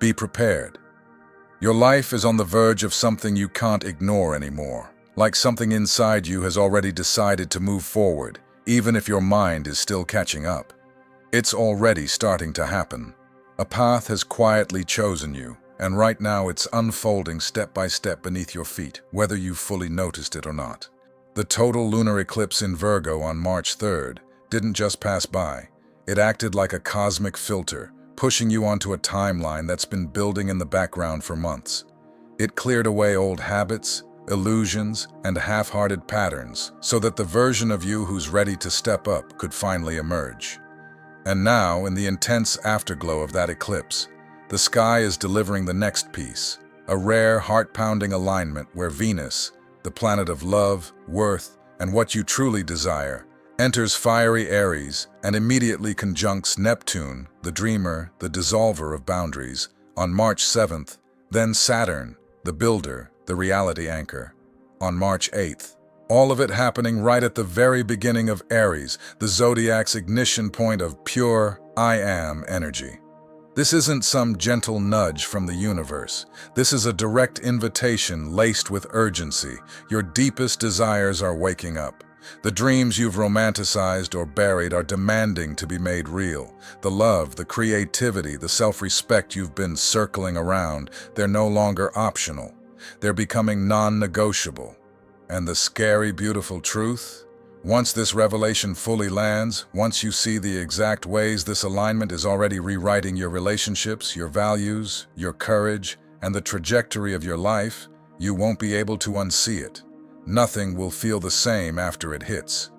Be prepared. Your life is on the verge of something you can't ignore anymore, like something inside you has already decided to move forward, even if your mind is still catching up. It's already starting to happen. A path has quietly chosen you, and right now it's unfolding step by step beneath your feet, whether you've fully noticed it or not. The total lunar eclipse in Virgo on March 3rd didn't just pass by. It acted like a cosmic filter, pushing you onto a timeline that's been building in the background for months. It cleared away old habits, illusions, and half-hearted patterns so that the version of you who's ready to step up could finally emerge. And now, in the intense afterglow of that eclipse, the sky is delivering the next piece, a rare, heart-pounding alignment where Venus, the planet of love, worth, and what you truly desire, enters fiery Aries and immediately conjuncts Neptune, the dreamer, the dissolver of boundaries, on March 7th, then Saturn, the builder, the reality anchor, on March 8th. All of it happening right at the very beginning of Aries, the Zodiac's ignition point of pure I Am energy. This isn't some gentle nudge from the universe. This is a direct invitation laced with urgency. Your deepest desires are waking up. The dreams you've romanticized or buried are demanding to be made real. The love, the creativity, the self-respect you've been circling around, they're no longer optional. They're becoming non-negotiable. And the scary, beautiful truth? Once this revelation fully lands, once you see the exact ways this alignment is already rewriting your relationships, your values, your courage, and the trajectory of your life, you won't be able to unsee it. Nothing will feel the same after it hits.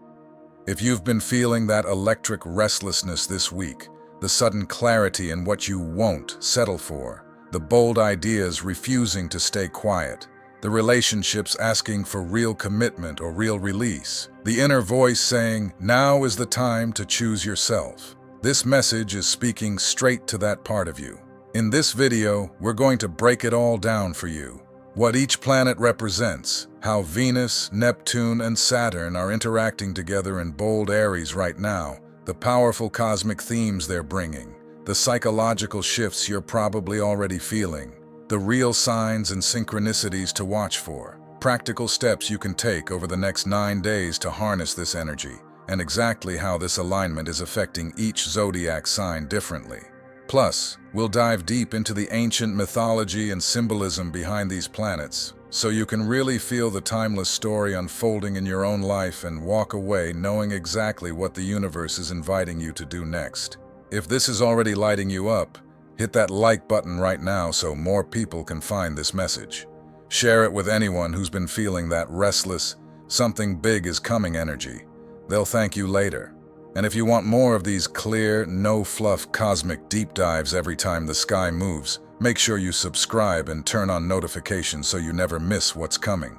If you've been feeling that electric restlessness this week, the sudden clarity in what you won't settle for, the bold ideas refusing to stay quiet, the relationships asking for real commitment or real release, the inner voice saying, now is the time to choose yourself. This message is speaking straight to that part of you. In this video, we're going to break it all down for you. What each planet represents, how Venus, Neptune, and Saturn are interacting together in bold Aries right now, the powerful cosmic themes they're bringing, the psychological shifts you're probably already feeling, the real signs and synchronicities to watch for, practical steps you can take over the next 9 days to harness this energy, and exactly how this alignment is affecting each zodiac sign differently. Plus, we'll dive deep into the ancient mythology and symbolism behind these planets, so you can really feel the timeless story unfolding in your own life and walk away knowing exactly what the universe is inviting you to do next. If this is already lighting you up, hit that like button right now so more people can find this message. Share it with anyone who's been feeling that restless, something big is coming energy. They'll thank you later. And if you want more of these clear, no-fluff cosmic deep dives every time the sky moves, make sure you subscribe and turn on notifications so you never miss what's coming.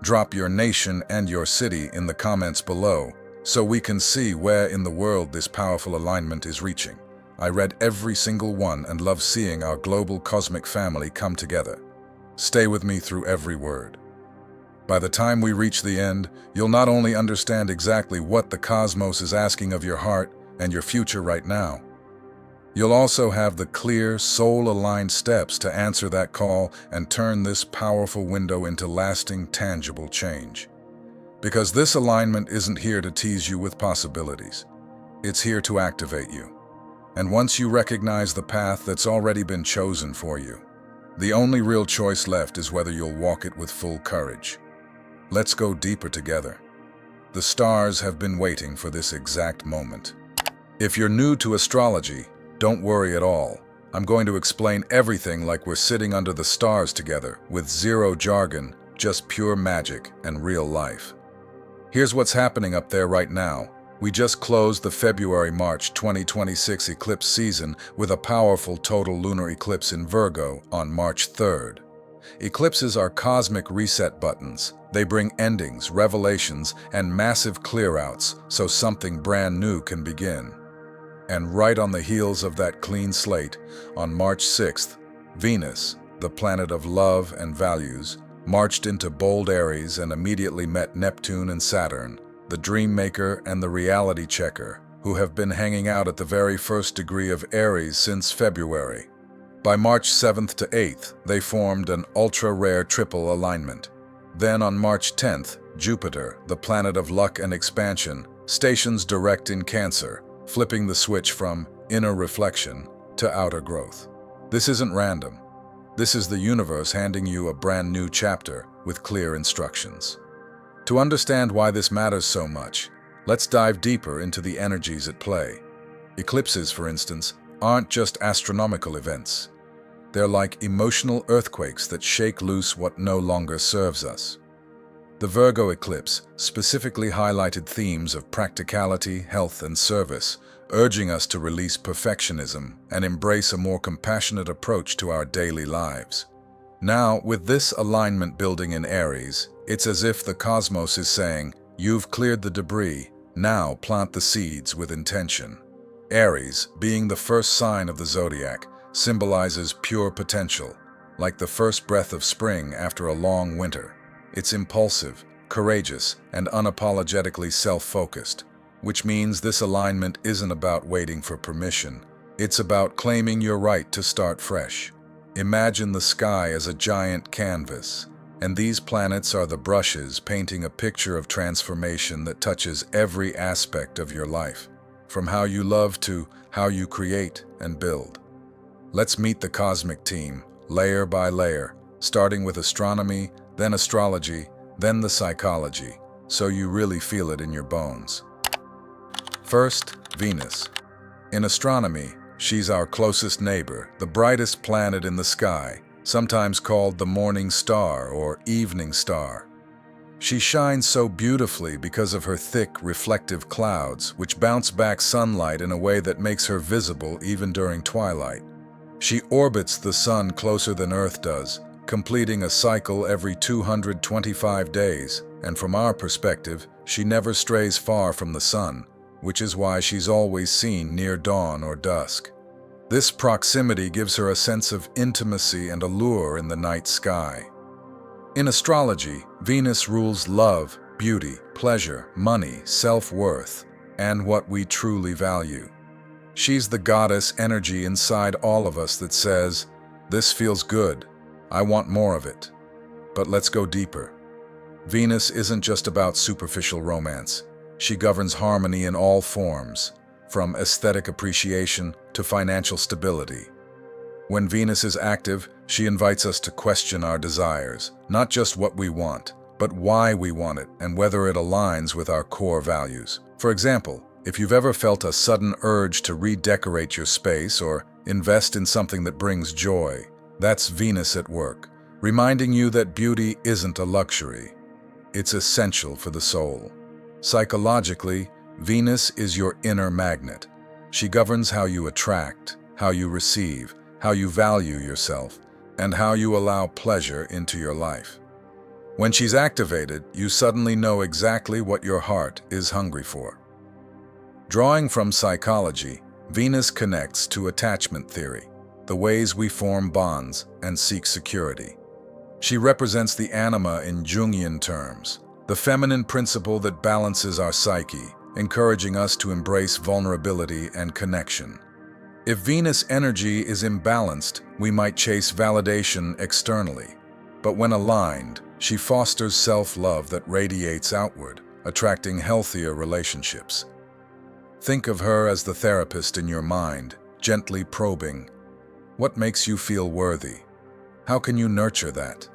Drop your nation and your city in the comments below so we can see where in the world this powerful alignment is reaching. I read every single one and love seeing our global cosmic family come together. Stay with me through every word. By the time we reach the end, you'll not only understand exactly what the cosmos is asking of your heart and your future right now, you'll also have the clear, soul-aligned steps to answer that call and turn this powerful window into lasting, tangible change. Because this alignment isn't here to tease you with possibilities. It's here to activate you. And once you recognize the path that's already been chosen for you, the only real choice left is whether you'll walk it with full courage. Let's go deeper together. The stars have been waiting for this exact moment. If you're new to astrology, don't worry at all. I'm going to explain everything like we're sitting under the stars together, with zero jargon, just pure magic and real life. Here's what's happening up there right now. We just closed the February-March 2026 eclipse season with a powerful total lunar eclipse in Virgo on March 3rd. Eclipses are cosmic reset buttons. They bring endings, revelations, and massive clear-outs so something brand new can begin. And right on the heels of that clean slate, on March 6th, Venus, the planet of love and values, marched into bold Aries and immediately met Neptune and Saturn, the dream maker and the reality checker, who have been hanging out at the very first degree of Aries since February. By March 7th to 8th, they formed an ultra-rare triple alignment. Then on March 10th, Jupiter, the planet of luck and expansion, stations direct in Cancer, flipping the switch from inner reflection to outer growth. This isn't random. This is the universe handing you a brand new chapter with clear instructions. To understand why this matters so much, let's dive deeper into the energies at play. Eclipses, for instance, aren't just astronomical events. They're like emotional earthquakes that shake loose what no longer serves us. The Virgo eclipse specifically highlighted themes of practicality, health, and service, urging us to release perfectionism and embrace a more compassionate approach to our daily lives. Now, with this alignment building in Aries, it's as if the cosmos is saying, "You've cleared the debris, now plant the seeds with intention." Aries, being the first sign of the zodiac, symbolizes pure potential, like the first breath of spring after a long winter. It's impulsive, courageous, and unapologetically self-focused, which means this alignment isn't about waiting for permission. It's about claiming your right to start fresh. Imagine the sky as a giant canvas, and these planets are the brushes painting a picture of transformation that touches every aspect of your life, from how you love to how you create and build. Let's meet the cosmic team, layer by layer, starting with astronomy, then astrology, then the psychology, so you really feel it in your bones. First, Venus. In astronomy, she's our closest neighbor, the brightest planet in the sky, sometimes called the morning star or evening star. She shines so beautifully because of her thick, reflective clouds, which bounce back sunlight in a way that makes her visible even during twilight. She orbits the sun closer than Earth does, completing a cycle every 225 days, and from our perspective, she never strays far from the sun, which is why she's always seen near dawn or dusk. This proximity gives her a sense of intimacy and allure in the night sky. In astrology, Venus rules love, beauty, pleasure, money, self-worth, and what we truly value. She's the goddess energy inside all of us that says, "This feels good. I want more of it." But let's go deeper. Venus isn't just about superficial romance. She governs harmony in all forms, from aesthetic appreciation to financial stability. When Venus is active, she invites us to question our desires, not just what we want, but why we want it and whether it aligns with our core values. For example, if you've ever felt a sudden urge to redecorate your space or invest in something that brings joy, that's Venus at work, reminding you that beauty isn't a luxury. It's essential for the soul. Psychologically, Venus is your inner magnet. She governs how you attract, how you receive, how you value yourself, and how you allow pleasure into your life. When she's activated, you suddenly know exactly what your heart is hungry for. Drawing from psychology, Venus connects to attachment theory, the ways we form bonds and seek security. She represents the anima in Jungian terms, the feminine principle that balances our psyche, encouraging us to embrace vulnerability and connection. If Venus energy is imbalanced, we might chase validation externally. But when aligned, she fosters self-love that radiates outward, attracting healthier relationships. Think of her as the therapist in your mind, gently probing, what makes you feel worthy? How can you nurture that?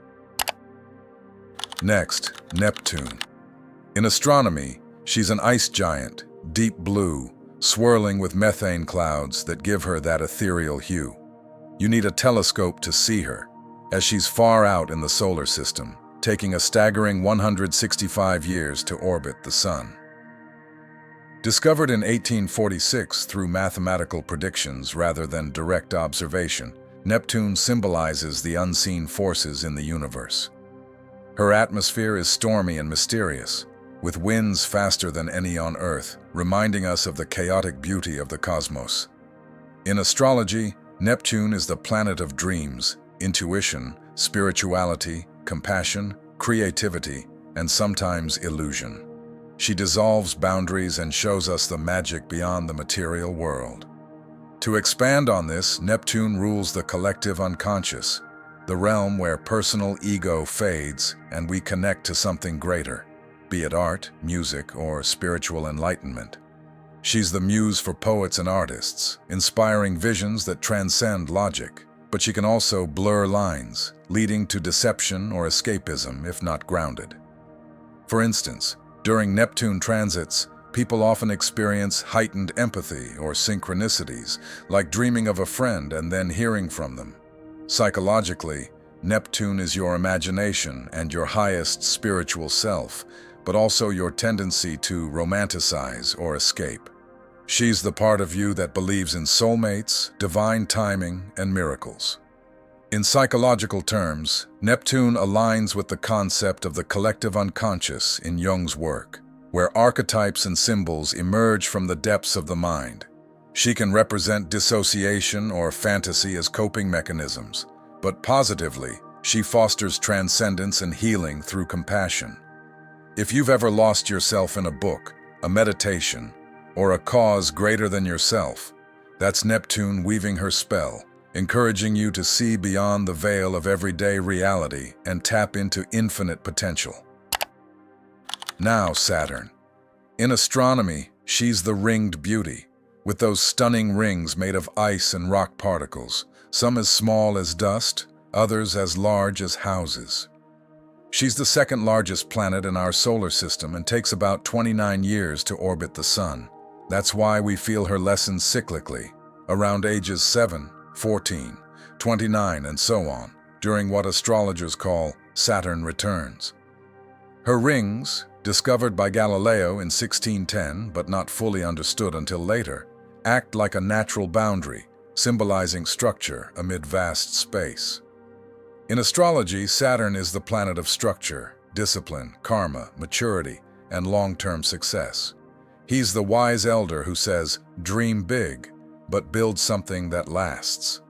Next, Neptune. In astronomy, she's an ice giant, deep blue, swirling with methane clouds that give her that ethereal hue. You need a telescope to see her, as she's far out in the solar system, taking a staggering 165 years to orbit the sun. Discovered in 1846 through mathematical predictions rather than direct observation, Neptune symbolizes the unseen forces in the universe. Her atmosphere is stormy and mysterious, with winds faster than any on Earth, reminding us of the chaotic beauty of the cosmos. In astrology, Neptune is the planet of dreams, intuition, spirituality, compassion, creativity, and sometimes illusion. She dissolves boundaries and shows us the magic beyond the material world. To expand on this, Neptune rules the collective unconscious, the realm where personal ego fades and we connect to something greater, be it art, music, or spiritual enlightenment. She's the muse for poets and artists, inspiring visions that transcend logic, but she can also blur lines, leading to deception or escapism if not grounded. For instance, during Neptune transits, people often experience heightened empathy or synchronicities, like dreaming of a friend and then hearing from them. Psychologically, Neptune is your imagination and your highest spiritual self, but also your tendency to romanticize or escape. She's the part of you that believes in soulmates, divine timing, and miracles. In psychological terms, Neptune aligns with the concept of the collective unconscious in Jung's work, where archetypes and symbols emerge from the depths of the mind. She can represent dissociation or fantasy as coping mechanisms, but positively, she fosters transcendence and healing through compassion. If you've ever lost yourself in a book, a meditation, or a cause greater than yourself, that's Neptune weaving her spell, encouraging you to see beyond the veil of everyday reality and tap into infinite potential. Now Saturn. In astronomy, she's the ringed beauty, with those stunning rings made of ice and rock particles, some as small as dust, others as large as houses. She's the second largest planet in our solar system and takes about 29 years to orbit the Sun. That's why we feel her lessons cyclically, around ages 7, 14, 29, and so on, during what astrologers call Saturn returns. Her rings, discovered by Galileo in 1610 but not fully understood until later, act like a natural boundary, symbolizing structure amid vast space. In astrology, Saturn is the planet of structure, discipline, karma, maturity, and long-term success. He's the wise elder who says, "Dream big, but build something that lasts."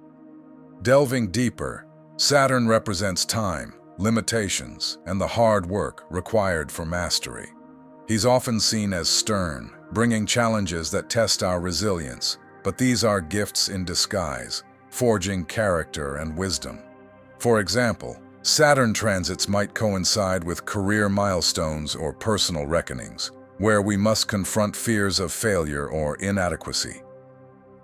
Delving deeper, Saturn represents time, limitations, and the hard work required for mastery. He's often seen as stern, bringing challenges that test our resilience, but these are gifts in disguise, forging character and wisdom. For example, Saturn transits might coincide with career milestones or personal reckonings, where we must confront fears of failure or inadequacy.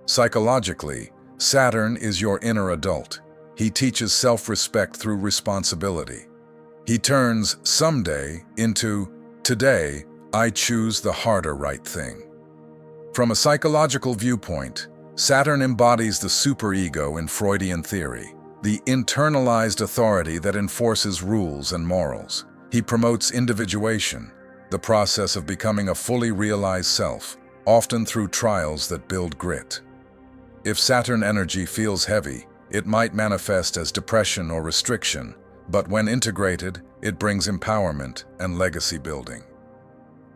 Psychologically, Saturn is your inner adult. He teaches self-respect through responsibility. He turns someday into today, I choose the harder right thing. From a psychological viewpoint, Saturn embodies the superego in Freudian theory, the internalized authority that enforces rules and morals. He promotes individuation, the process of becoming a fully realized self, often through trials that build grit. If Saturn energy feels heavy, it might manifest as depression or restriction, but when integrated, it brings empowerment and legacy building.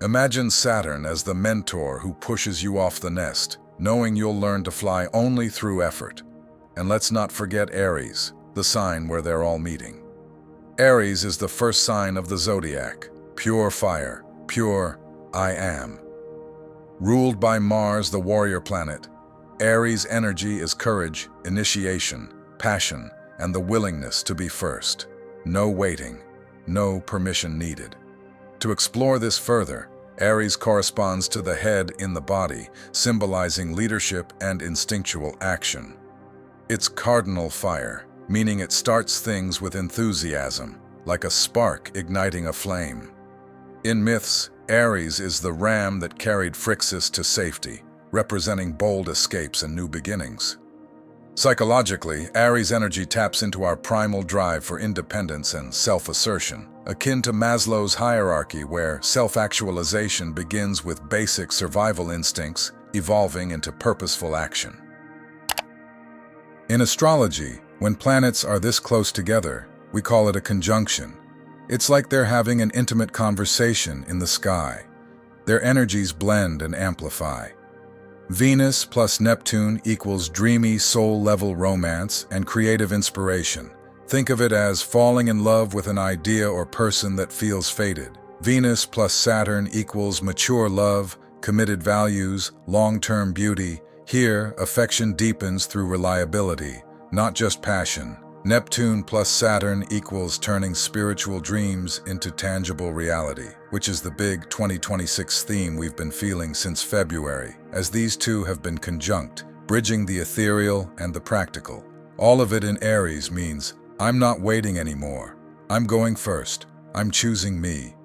Imagine Saturn as the mentor who pushes you off the nest, knowing you'll learn to fly only through effort. And let's not forget Aries, the sign where they're all meeting. Aries is the first sign of the Zodiac, pure fire, pure I am. Ruled by Mars, the warrior planet, Aries' energy is courage, initiation, passion, and the willingness to be first. No waiting, no permission needed. To explore this further, Aries corresponds to the head in the body, symbolizing leadership and instinctual action. It's cardinal fire, meaning it starts things with enthusiasm, like a spark igniting a flame. In myths, Aries is the ram that carried Phrixus to safety, representing bold escapes and new beginnings. Psychologically, Aries energy taps into our primal drive for independence and self-assertion, akin to Maslow's hierarchy where self-actualization begins with basic survival instincts, evolving into purposeful action. In astrology, when planets are this close together, we call it a conjunction. It's like they're having an intimate conversation in the sky. Their energies blend and amplify. Venus plus Neptune equals dreamy soul-level romance and creative inspiration. Think of it as falling in love with an idea or person that feels fated. Venus plus Saturn equals mature love, committed values, long-term beauty, Here, affection deepens through reliability, not just passion. Neptune plus Saturn equals turning spiritual dreams into tangible reality, which is the big 2026 theme we've been feeling since February, as these two have been conjunct, bridging the ethereal and the practical. All of it in Aries means, I'm not waiting anymore. I'm going first. I'm choosing me.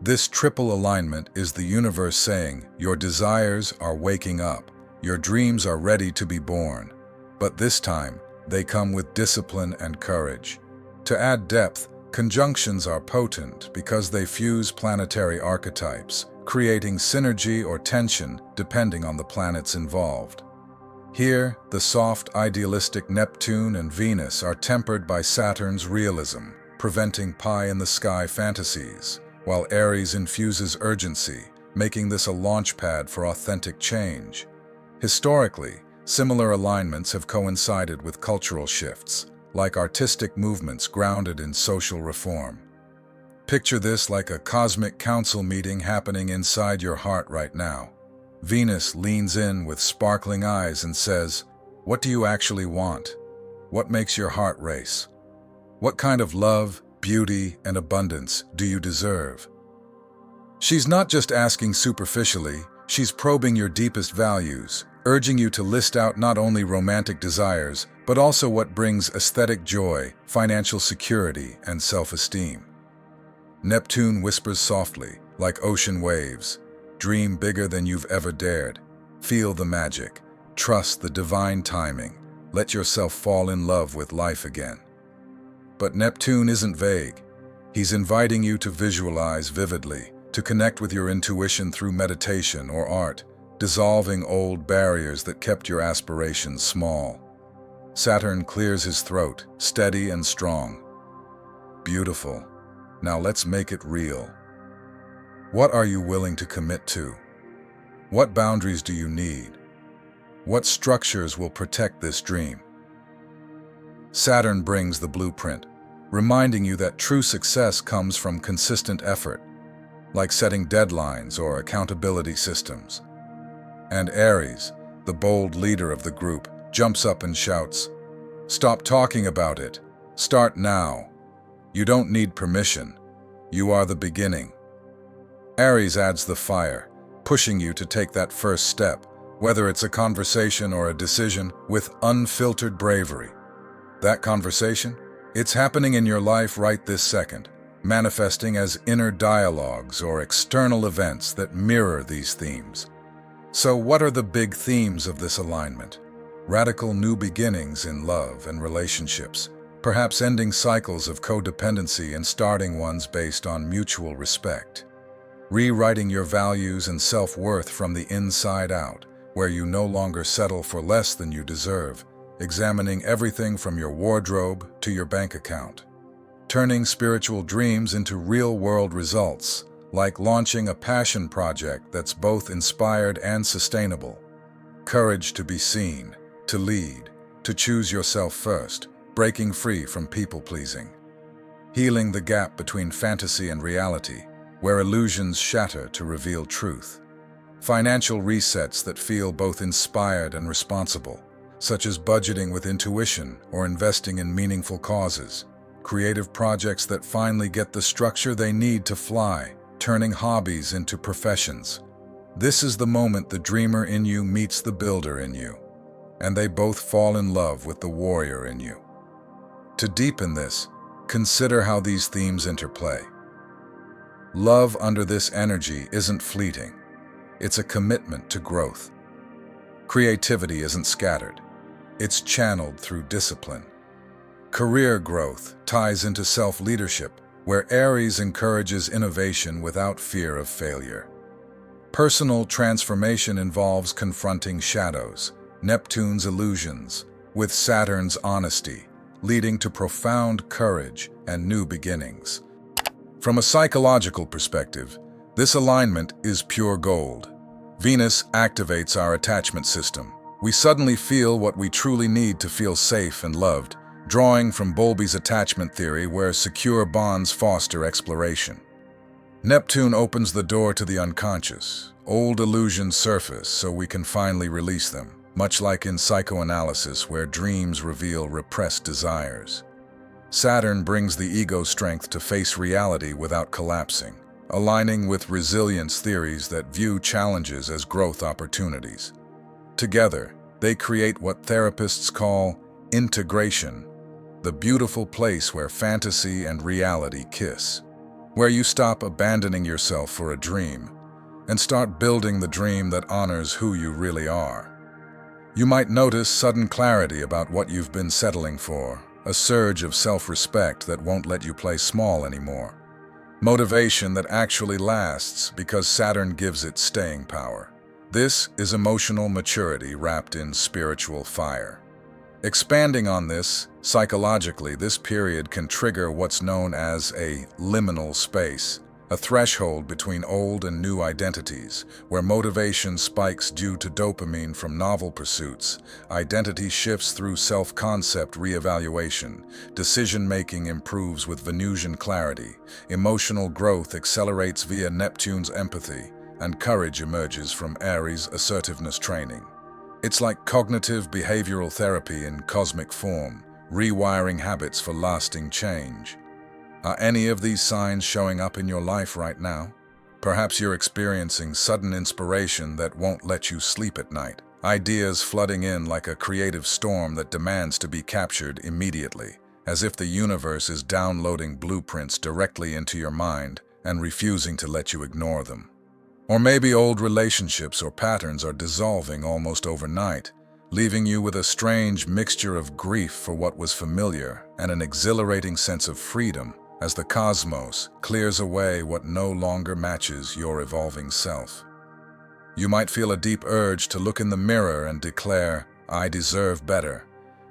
This triple alignment is the universe saying, your desires are waking up. Your dreams are ready to be born. But this time, they come with discipline and courage. To add depth, conjunctions are potent because they fuse planetary archetypes, creating synergy or tension depending on the planets involved. Here, the soft, idealistic Neptune and Venus are tempered by Saturn's realism, preventing pie-in-the-sky fantasies, while Aries infuses urgency, making this a launchpad for authentic change. Historically, similar alignments have coincided with cultural shifts, like artistic movements grounded in social reform. Picture this like a cosmic council meeting happening inside your heart right now. Venus leans in with sparkling eyes and says, "What do you actually want? What makes your heart race? What kind of love, beauty, and abundance do you deserve?" She's not just asking superficially, she's probing your deepest values, urging you to list out not only romantic desires, but also what brings aesthetic joy, financial security, and self-esteem. Neptune whispers softly, like ocean waves, "Dream bigger than you've ever dared. Feel the magic. Trust the divine timing. Let yourself fall in love with life again." But Neptune isn't vague. He's inviting you to visualize vividly, to connect with your intuition through meditation or art, dissolving old barriers that kept your aspirations small. Saturn clears his throat, steady and strong. Beautiful. Now let's make it real. What are you willing to commit to? What boundaries do you need? What structures will protect this dream? Saturn brings the blueprint, reminding you that true success comes from consistent effort, like setting deadlines or accountability systems. And Aries, the bold leader of the group, jumps up and shouts, "Stop talking about it. Start now. You don't need permission. You are the beginning." Aries adds the fire, pushing you to take that first step, whether it's a conversation or a decision, with unfiltered bravery. That conversation? It's happening in your life right this second, manifesting as inner dialogues or external events that mirror these themes. So what are the big themes of this alignment? Radical new beginnings in love and relationships, perhaps ending cycles of codependency and starting ones based on mutual respect. Rewriting your values and self-worth from the inside out, where you no longer settle for less than you deserve, examining everything from your wardrobe to your bank account. Turning spiritual dreams into real-world results, like launching a passion project that's both inspired and sustainable. Courage to be seen, to lead, to choose yourself first, breaking free from people-pleasing. Healing the gap between fantasy and reality, where illusions shatter to reveal truth. Financial resets that feel both inspired and responsible, such as budgeting with intuition or investing in meaningful causes. Creative projects that finally get the structure they need to fly, turning hobbies into professions. This is the moment the dreamer in you meets the builder in you, and they both fall in love with the warrior in you. To deepen this, consider how these themes interplay. Love under this energy isn't fleeting. It's a commitment to growth. Creativity isn't scattered. It's channeled through discipline. Career growth ties into self-leadership, where Aries encourages innovation without fear of failure. Personal transformation involves confronting shadows, Neptune's illusions, with Saturn's honesty, leading to profound courage and new beginnings. From a psychological perspective, this alignment is pure gold. Venus activates our attachment system. We suddenly feel what we truly need to feel safe and loved, drawing from Bowlby's attachment theory where secure bonds foster exploration. Neptune opens the door to the unconscious. Old illusions surface so we can finally release them. much like in psychoanalysis where dreams reveal repressed desires. Saturn brings the ego strength to face reality without collapsing, aligning with resilience theories that view challenges as growth opportunities. Together, they create what therapists call integration, the beautiful place where fantasy and reality kiss, where you stop abandoning yourself for a dream and start building the dream that honors who you really are. You might notice sudden clarity about what you've been settling for, a surge of self-respect that won't let you play small anymore. Motivation that actually lasts because Saturn gives it staying power. This is emotional maturity wrapped in spiritual fire. Expanding on this, psychologically, this period can trigger what's known as a liminal space, a threshold between old and new identities, where motivation spikes due to dopamine from novel pursuits, identity shifts through self-concept reevaluation, decision-making improves with Venusian clarity, emotional growth accelerates via Neptune's empathy, and courage emerges from Aries' assertiveness training. It's like cognitive behavioral therapy in cosmic form, rewiring habits for lasting change. Are any of these signs showing up in your life right now? Perhaps you're experiencing sudden inspiration that won't let you sleep at night. Ideas flooding in like a creative storm that demands to be captured immediately, as if the universe is downloading blueprints directly into your mind and refusing to let you ignore them. Or maybe old relationships or patterns are dissolving almost overnight, leaving you with a strange mixture of grief for what was familiar and an exhilarating sense of freedom as the cosmos clears away what no longer matches your evolving self. You might feel a deep urge to look in the mirror and declare, "I deserve better,"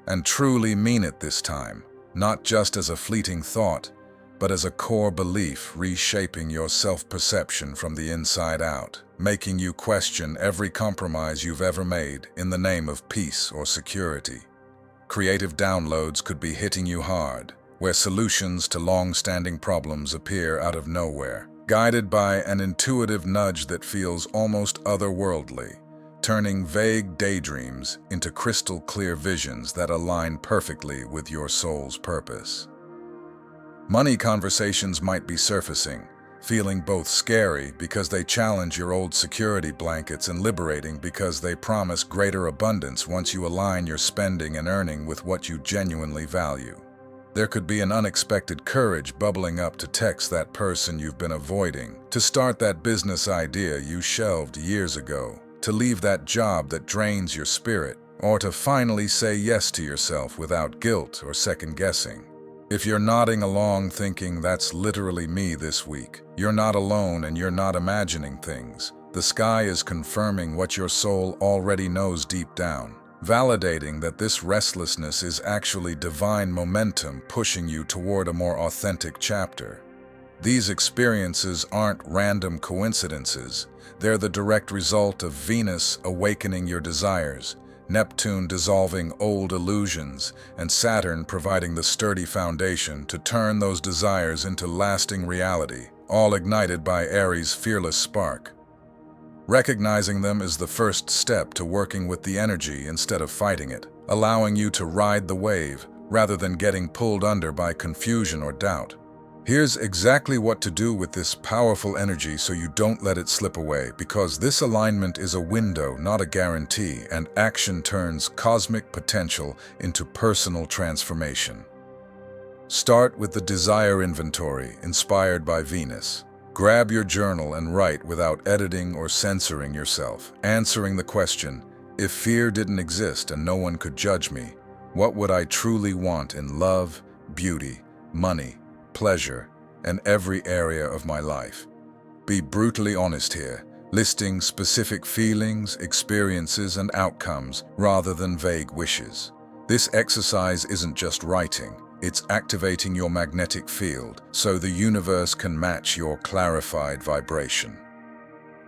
and truly mean it this time, not just as a fleeting thought, but as a core belief reshaping your self-perception from the inside out, making you question every compromise you've ever made in the name of peace or security. Creative downloads could be hitting you hard, where solutions to long-standing problems appear out of nowhere, guided by an intuitive nudge that feels almost otherworldly, turning vague daydreams into crystal-clear visions that align perfectly with your soul's purpose. Money conversations might be surfacing, feeling both scary because they challenge your old security blankets and liberating because they promise greater abundance once you align your spending and earning with what you genuinely value. There could be an unexpected courage bubbling up to text that person you've been avoiding, to start that business idea you shelved years ago, to leave that job that drains your spirit, or to finally say yes to yourself without guilt or second-guessing. If you're nodding along thinking that's literally me this week, you're not alone and you're not imagining things. The sky is confirming what your soul already knows deep down, validating that this restlessness is actually divine momentum pushing you toward a more authentic chapter. These experiences aren't random coincidences. They're the direct result of Venus awakening your desires, Neptune dissolving old illusions, and Saturn providing the sturdy foundation to turn those desires into lasting reality, all ignited by Aries' fearless spark. Recognizing them is the first step to working with the energy instead of fighting it, allowing you to ride the wave rather than getting pulled under by confusion or doubt. Here's exactly what to do with this powerful energy so you don't let it slip away, because this alignment is a window, not a guarantee, and action turns cosmic potential into personal transformation. Start with the desire inventory inspired by Venus. Grab your journal and write without editing or censoring yourself, answering the question, if fear didn't exist and no one could judge me, what would I truly want in love, beauty, money, pleasure, and every area of my life? Be brutally honest here, listing specific feelings, experiences, and outcomes rather than vague wishes. This exercise isn't just writing. It's activating your magnetic field so the universe can match your clarified vibration.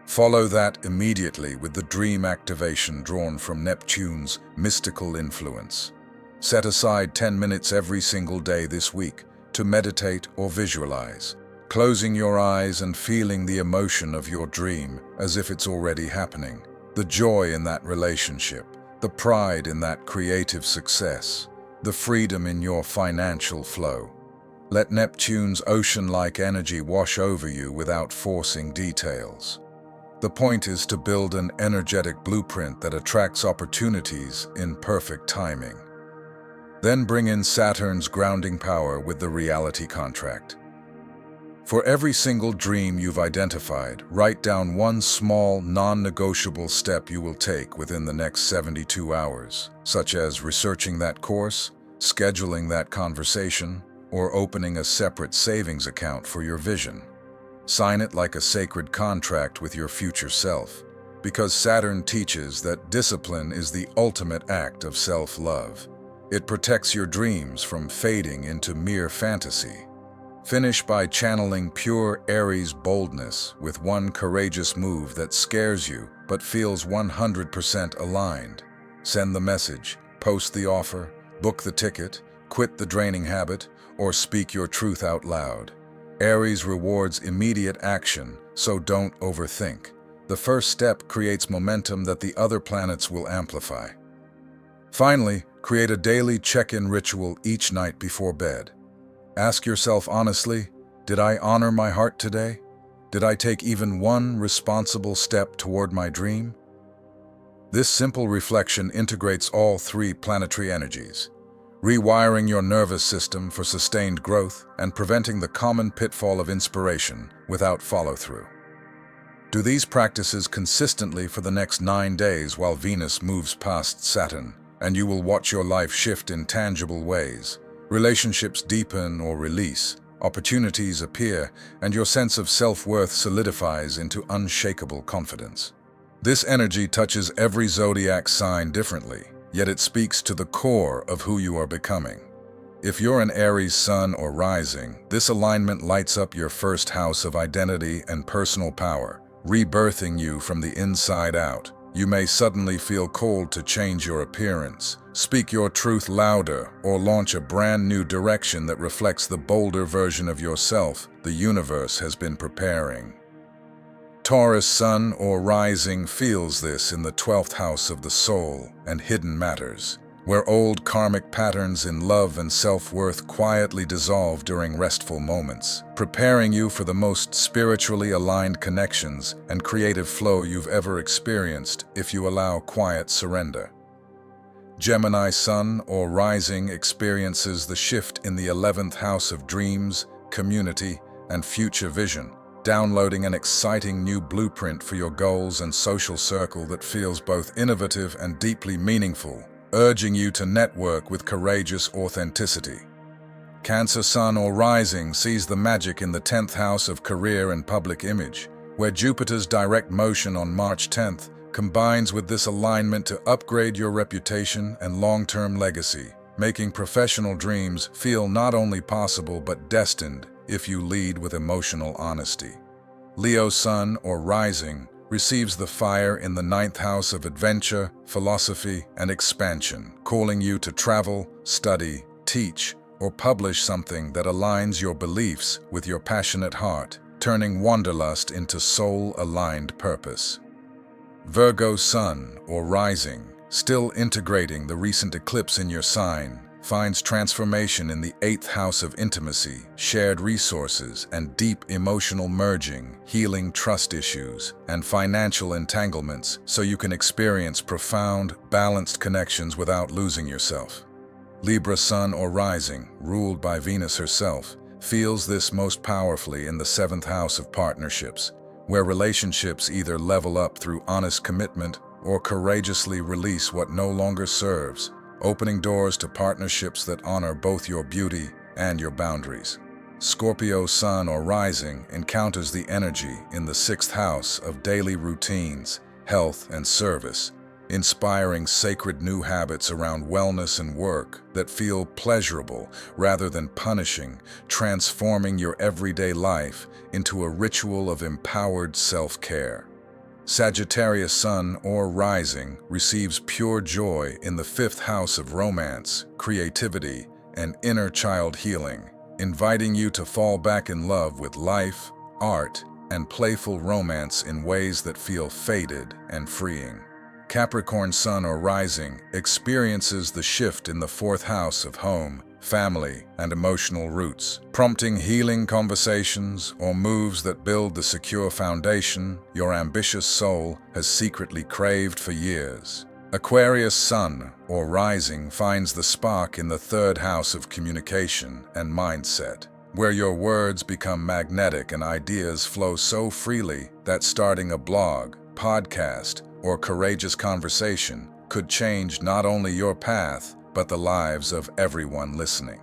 Follow that immediately with the dream activation drawn from Neptune's mystical influence. Set aside 10 minutes every single day this week to meditate or visualize, closing your eyes and feeling the emotion of your dream as if it's already happening. The joy in that relationship, The pride in that creative success, the freedom in your financial flow. Let Neptune's ocean-like energy wash over you without forcing details. The point is to build an energetic blueprint that attracts opportunities in perfect timing. Then bring in Saturn's grounding power with the reality contract. For every single dream you've identified, write down one small, non-negotiable step you will take within the next 72 hours, such as researching that course, scheduling that conversation, or opening a separate savings account for your vision. Sign it like a sacred contract with your future self, because Saturn teaches that discipline is the ultimate act of self-love. It protects your dreams from fading into mere fantasy. Finish by channeling pure Aries boldness with one courageous move that scares you but feels 100% aligned. Send the message, post the offer, book the ticket, quit the draining habit, or speak your truth out loud. Aries rewards immediate action, so don't overthink. The first step creates momentum that the other planets will amplify. Finally, create a daily check-in ritual each night before bed. Ask yourself honestly, did I honor my heart today? Did I take even one responsible step toward my dream? This simple reflection integrates all three planetary energies, rewiring your nervous system for sustained growth and preventing the common pitfall of inspiration without follow-through. Do these practices consistently for the next 9 days while Venus moves past Saturn, and you will watch your life shift in tangible ways. Relationships deepen or release, opportunities appear, and your sense of self-worth solidifies into unshakable confidence. This energy touches every zodiac sign differently, yet it speaks to the core of who you are becoming. If you're an Aries sun or rising, this alignment lights up your first house of identity and personal power, rebirthing you from the inside out. You may suddenly feel called to change your appearance, speak your truth louder, or launch a brand new direction that reflects the bolder version of yourself the universe has been preparing. Taurus sun or rising feels this in the 12th house of the soul and hidden matters, where old karmic patterns in love and self-worth quietly dissolve during restful moments, preparing you for the most spiritually aligned connections and creative flow you've ever experienced if you allow quiet surrender. Gemini sun or rising experiences the shift in the 11th house of dreams, community, and future vision, downloading an exciting new blueprint for your goals and social circle that feels both innovative and deeply meaningful, urging you to network with courageous authenticity. Cancer sun or rising sees the magic in the 10th house of career and public image, where Jupiter's direct motion on March 10th combines with this alignment to upgrade your reputation and long-term legacy, making professional dreams feel not only possible but destined if you lead with emotional honesty. Leo sun or rising receives the fire in the 9th house of adventure, philosophy, and expansion, calling you to travel, study, teach, or publish something that aligns your beliefs with your passionate heart, turning wanderlust into soul-aligned purpose. Virgo sun or rising, still integrating the recent eclipse in your sign, finds transformation in the 8th house of intimacy, shared resources, and deep emotional merging, healing trust issues and financial entanglements so you can experience profound, balanced connections without losing yourself. Libra sun or rising, ruled by Venus herself, feels this most powerfully in the 7th house of partnerships, where relationships either level up through honest commitment or courageously release what no longer serves, opening doors to partnerships that honor both your beauty and your boundaries. Scorpio sun or rising encounters the energy in the 6th house of daily routines, health, and service, inspiring sacred new habits around wellness and work that feel pleasurable rather than punishing, transforming your everyday life into a ritual of empowered self-care. Sagittarius sun or rising receives pure joy in the 5th house of romance, creativity, and inner child healing, inviting you to fall back in love with life, art, and playful romance in ways that feel fated and freeing. Capricorn sun or rising experiences the shift in the fourth house of home, family, and emotional roots, prompting healing conversations or moves that build the secure foundation your ambitious soul has secretly craved for years. Aquarius sun or rising finds the spark in the third house of communication and mindset, where your words become magnetic and ideas flow so freely that starting a blog, podcast, or courageous conversation could change not only your path, but the lives of everyone listening.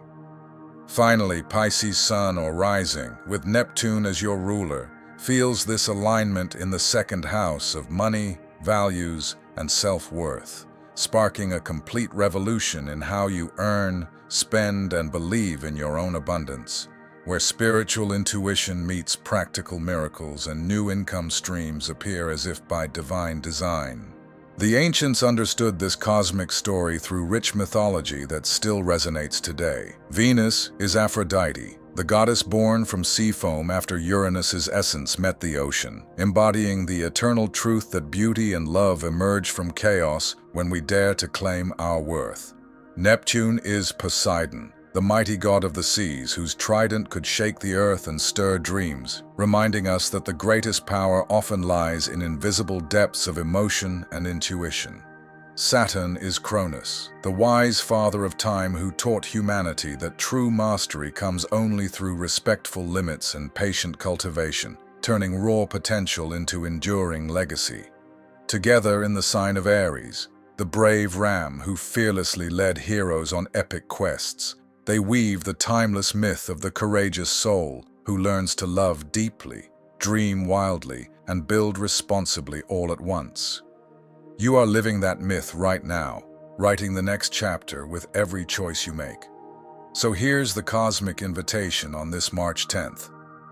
Finally, Pisces sun or rising, with Neptune as your ruler, feels this alignment in the second house of money, values, and self-worth, sparking a complete revolution in how you earn, spend, and believe in your own abundance, where spiritual intuition meets practical miracles and new income streams appear as if by divine design. The ancients understood this cosmic story through rich mythology that still resonates today. Venus is Aphrodite, the goddess born from sea foam after Uranus's essence met the ocean, embodying the eternal truth that beauty and love emerge from chaos when we dare to claim our worth. Neptune is Poseidon, the mighty god of the seas whose trident could shake the earth and stir dreams, reminding us that the greatest power often lies in invisible depths of emotion and intuition. Saturn is Cronus, the wise father of time who taught humanity that true mastery comes only through respectful limits and patient cultivation, turning raw potential into enduring legacy. Together in the sign of Aries, the brave ram who fearlessly led heroes on epic quests, they weave the timeless myth of the courageous soul who learns to love deeply, dream wildly, and build responsibly all at once. You are living that myth right now, writing the next chapter with every choice you make. So here's the cosmic invitation on this March 10th.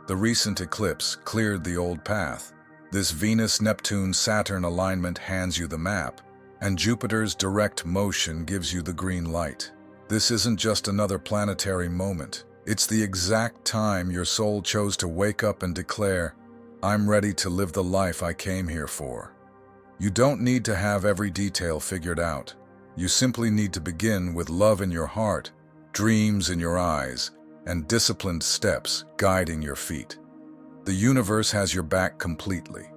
The recent eclipse cleared the old path. This Venus-Neptune-Saturn alignment hands you the map, and Jupiter's direct motion gives you the green light. This isn't just another planetary moment. It's the exact time your soul chose to wake up and declare, "I'm ready to live the life I came here for." You don't need to have every detail figured out. You simply need to begin with love in your heart, dreams in your eyes, and disciplined steps guiding your feet. The universe has your back completely.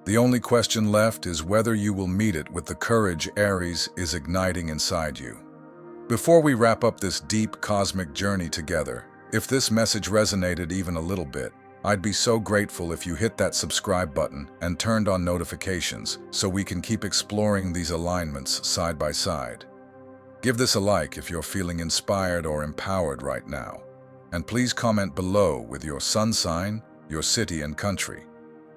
The only question left is whether you will meet it with the courage Aries is igniting inside you. Before we wrap up this deep cosmic journey together, if this message resonated even a little bit, I'd be so grateful if you hit that subscribe button and turned on notifications so we can keep exploring these alignments side by side. Give this a like if you're feeling inspired or empowered right now. And please comment below with your sun sign, your city, and country.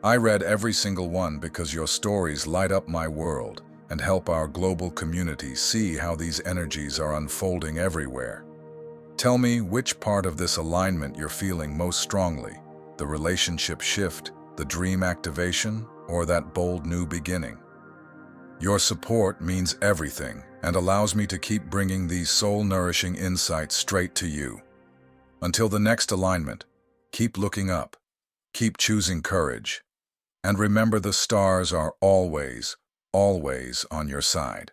I read every single one because your stories light up my world and help our global community see how these energies are unfolding everywhere. Tell me which part of this alignment you're feeling most strongly, the relationship shift, the dream activation, or that bold new beginning. Your support means everything and allows me to keep bringing these soul-nourishing insights straight to you. Until the next alignment, keep looking up, keep choosing courage, and remember the stars are always on your side.